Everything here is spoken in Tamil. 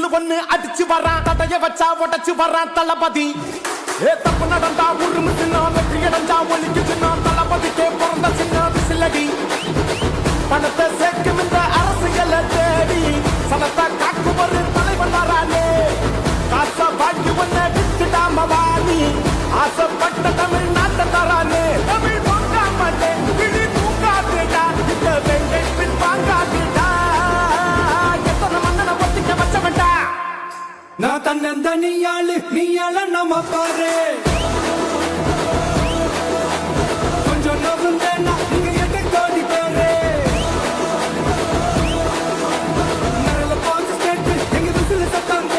விசில் ஒண்ணு அடிச்சு வரான் தடைய வச்சா உடச்சு வரான் தளபதி தப்பு நடந்தா உருமு சின்ன வெற்றி அடைஞ்சா ஒலிக்கு சின்ன தளபதிக்கே பிறந்த சின்ன விசிலடி பணத்தை சேர்க்கும் இந்த அரசியலை தேடி சனத்தை காக்கும் ஒரு தலைவன் வரானே காசை வாங்கி ஒன்ன விட்டுடாம வாணி ஆசைப்பட்ட தமிழ் நாட்டை தரானே தமிழ் போக்காமட்டே கிளி தூக்காதுடா இந்த வெங்கை பின் வாங்காதுடா எத்தனை மன்னனை ஒத்திக்க வச்சவன்டா நான் தன்னந்த நீயாள நம்ம பாரு கொஞ்சம் நவுந்தேன்னா நீங்க எட்டு கோடி பேரு நரல பாஞ்சு ஸ்டேட் எங்க விசில சத்தம்